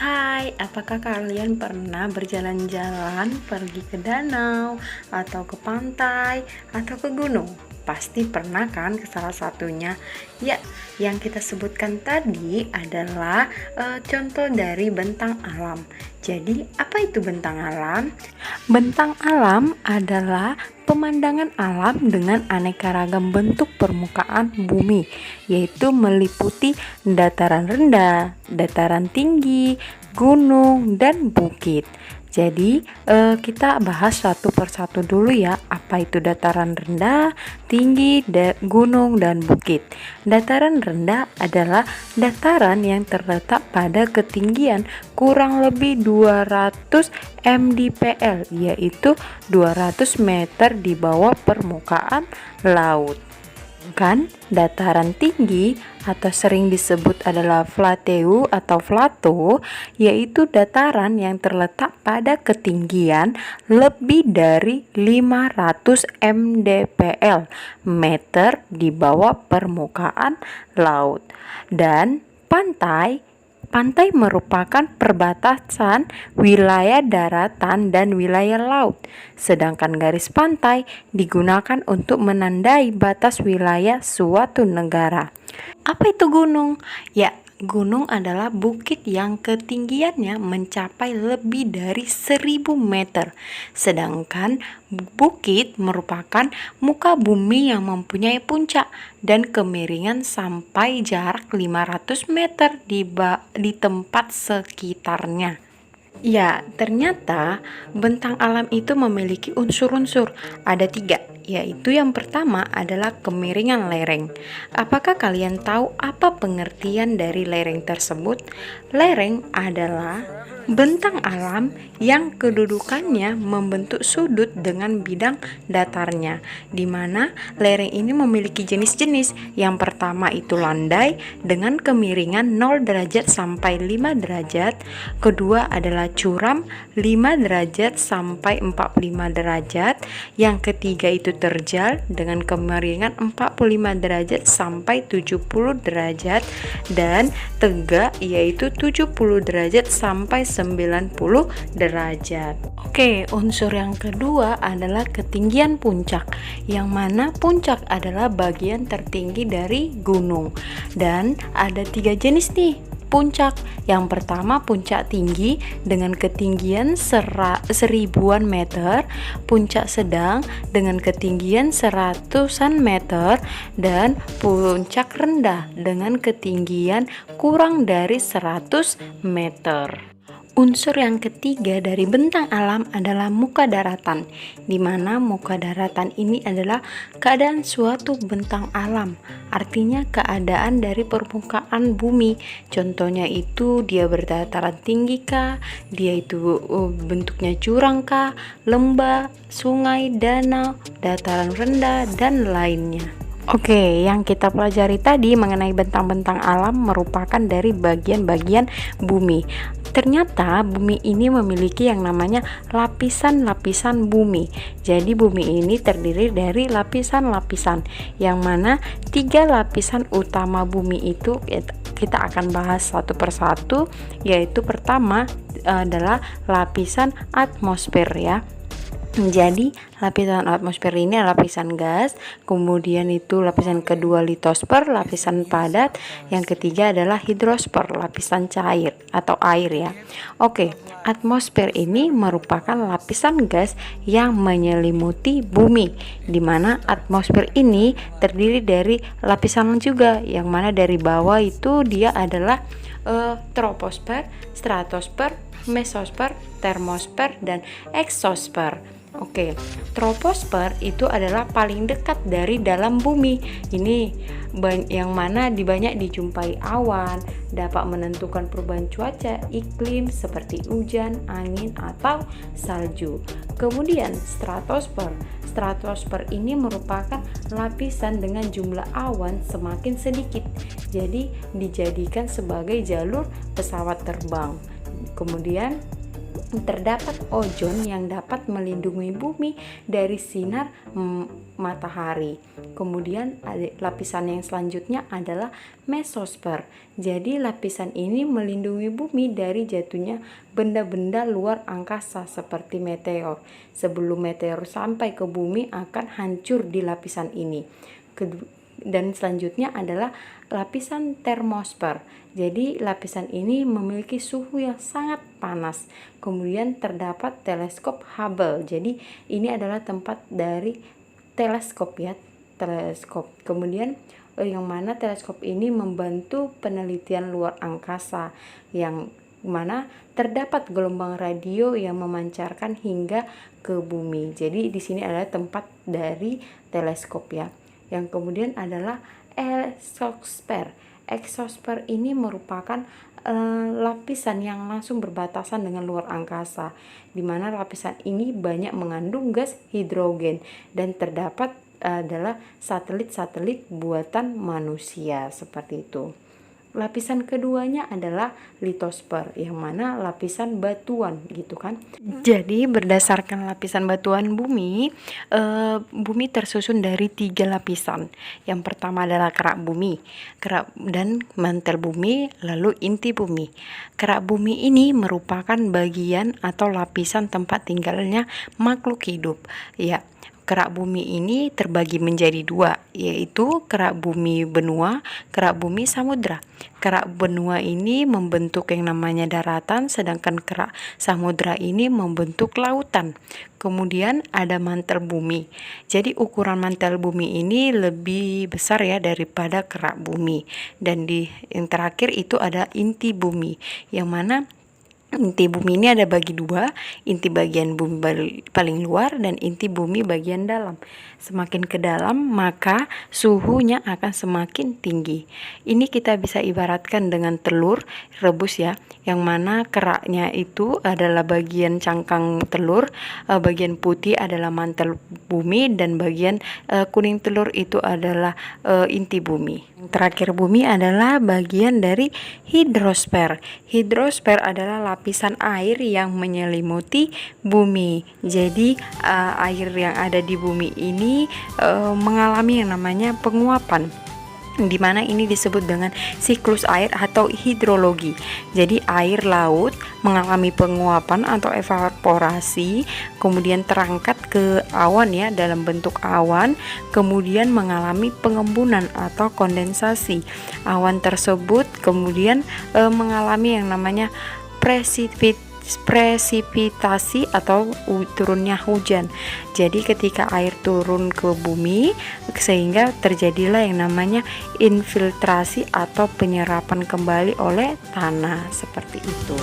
Hai, apakah kalian pernah berjalan-jalan pergi ke danau, atau ke pantai, atau ke gunung? Pasti pernah kan ke salah satunya? Ya, yang kita sebutkan tadi adalah contoh dari bentang alam. Jadi, apa itu bentang alam? Bentang alam adalah pemandangan alam dengan aneka ragam bentuk permukaan bumi, yaitu meliputi dataran rendah, dataran tinggi, gunung, dan bukit. Jadi kita bahas satu persatu dulu ya, apa itu dataran rendah, tinggi, gunung, dan bukit. Dataran rendah adalah dataran yang terletak pada ketinggian kurang lebih 200 mdpl, yaitu 200 meter di bawah permukaan laut. Kan dataran tinggi atau sering disebut adalah plateau atau plateau, yaitu dataran yang terletak pada ketinggian lebih dari 500 mdpl, meter di bawah permukaan laut. Dan Pantai merupakan perbatasan wilayah daratan dan wilayah laut, sedangkan garis pantai digunakan untuk menandai batas wilayah suatu negara. Apa itu gunung? Ya, gunung adalah bukit yang ketinggiannya mencapai lebih dari 1000 meter. Sedangkan bukit merupakan muka bumi yang mempunyai puncak dan kemiringan sampai jarak 500 meter di tempat sekitarnya. Ya, ternyata bentang alam itu memiliki unsur-unsur. Ada 3, yaitu yang pertama adalah kemiringan lereng. Apakah kalian tahu apa pengertian dari lereng tersebut? Lereng adalah bentang alam yang kedudukannya membentuk sudut dengan bidang datarnya, di mana lereng ini memiliki jenis-jenis. Yang pertama itu landai dengan kemiringan 0 derajat sampai 5 derajat. Kedua adalah curam 5 derajat sampai 45 derajat. Yang ketiga itu terjal dengan kemiringan 45 derajat sampai 70 derajat. Dan tegak yaitu 70 derajat sampai 90 derajat. Oke, unsur yang kedua adalah ketinggian puncak, yang mana puncak adalah bagian tertinggi dari gunung. Dan ada 3 jenis nih puncak. Yang pertama puncak tinggi dengan ketinggian 1000-an meter, puncak sedang dengan ketinggian 100-an meter, dan puncak rendah dengan ketinggian kurang dari 100 meter. Unsur yang ketiga dari bentang alam adalah muka daratan, di mana muka daratan ini adalah keadaan suatu bentang alam, artinya keadaan dari permukaan bumi. Contohnya itu dia berdataran tinggi kah, dia itu bentuknya jurang kah, lembah, sungai, danau, dataran rendah, dan lainnya. Oke, yang kita pelajari tadi mengenai bentang-bentang alam merupakan dari bagian-bagian bumi. Ternyata bumi ini memiliki yang namanya lapisan-lapisan bumi. Jadi bumi ini terdiri dari lapisan-lapisan, yang mana 3 lapisan utama bumi itu kita akan bahas satu persatu, yaitu pertama adalah lapisan atmosfer ya. Jadi lapisan atmosfer ini adalah lapisan gas, kemudian itu lapisan kedua litosfer, lapisan padat, yang ketiga adalah hidrosfer, lapisan cair atau air ya. Oke, atmosfer ini merupakan lapisan gas yang menyelimuti bumi, di mana atmosfer ini terdiri dari lapisan juga, yang mana dari bawah itu dia adalah troposfer, stratosfer, mesosfer, termosfer, dan eksosfer. Oke, troposfer itu adalah paling dekat dari dalam bumi. Ini yang mana banyak dijumpai awan, dapat menentukan perubahan cuaca iklim seperti hujan, angin, atau salju. Kemudian stratosfer. Stratosfer ini merupakan lapisan dengan jumlah awan semakin sedikit. Jadi dijadikan sebagai jalur pesawat terbang. Kemudian terdapat ozon yang dapat melindungi bumi dari sinar matahari. Kemudian lapisan yang selanjutnya adalah mesosfer. Jadi lapisan ini melindungi bumi dari jatuhnya benda-benda luar angkasa seperti meteor. Sebelum meteor sampai ke bumi akan hancur di lapisan ini. Dan selanjutnya adalah lapisan termosfer. Jadi lapisan ini memiliki suhu yang sangat panas. Kemudian terdapat teleskop Hubble. Jadi ini adalah tempat dari teleskop ya, teleskop. Kemudian yang mana teleskop ini membantu penelitian luar angkasa, yang mana terdapat gelombang radio yang memancarkan hingga ke bumi. Jadi di sini adalah tempat dari teleskop ya. Yang kemudian adalah exosfer. Exosfer ini merupakan lapisan yang langsung berbatasan dengan luar angkasa, di mana lapisan ini banyak mengandung gas hidrogen dan terdapat adalah satelit-satelit buatan manusia seperti itu. Lapisan keduanya adalah litosfer, yang mana lapisan batuan gitu kan. Jadi berdasarkan lapisan batuan bumi, bumi tersusun dari 3 lapisan. Yang pertama adalah kerak bumi, kerak dan mantel bumi, lalu inti bumi. Kerak bumi ini merupakan bagian atau lapisan tempat tinggalnya makhluk hidup. Ya, kerak bumi ini terbagi menjadi 2, yaitu kerak bumi benua, kerak bumi samudra. Kerak benua ini membentuk yang namanya daratan, sedangkan kerak samudra ini membentuk lautan. Kemudian ada mantel bumi. Jadi ukuran mantel bumi ini lebih besar ya daripada kerak bumi. Dan yang terakhir itu ada inti bumi, yang mana inti bumi ini ada bagi 2, inti bagian bumi paling luar dan inti bumi bagian dalam. Semakin ke dalam maka suhunya akan semakin tinggi. Ini kita bisa ibaratkan dengan telur rebus ya, yang mana keraknya itu adalah bagian cangkang telur, bagian putih adalah mantel bumi, dan bagian kuning telur itu adalah inti bumi. Yang terakhir bumi adalah bagian dari hidrosfer. Hidrosfer adalah lapisan air yang menyelimuti bumi. Jadi air yang ada di bumi ini mengalami yang namanya penguapan, di mana ini disebut dengan siklus air atau hidrologi. Jadi air laut mengalami penguapan atau evaporasi, kemudian terangkat ke awan ya dalam bentuk awan, kemudian mengalami pengembunan atau kondensasi. Awan tersebut kemudian mengalami yang namanya presipitasi atau turunnya hujan. Jadi ketika air turun ke bumi, sehingga terjadilah yang namanya infiltrasi atau penyerapan kembali oleh tanah, seperti itu.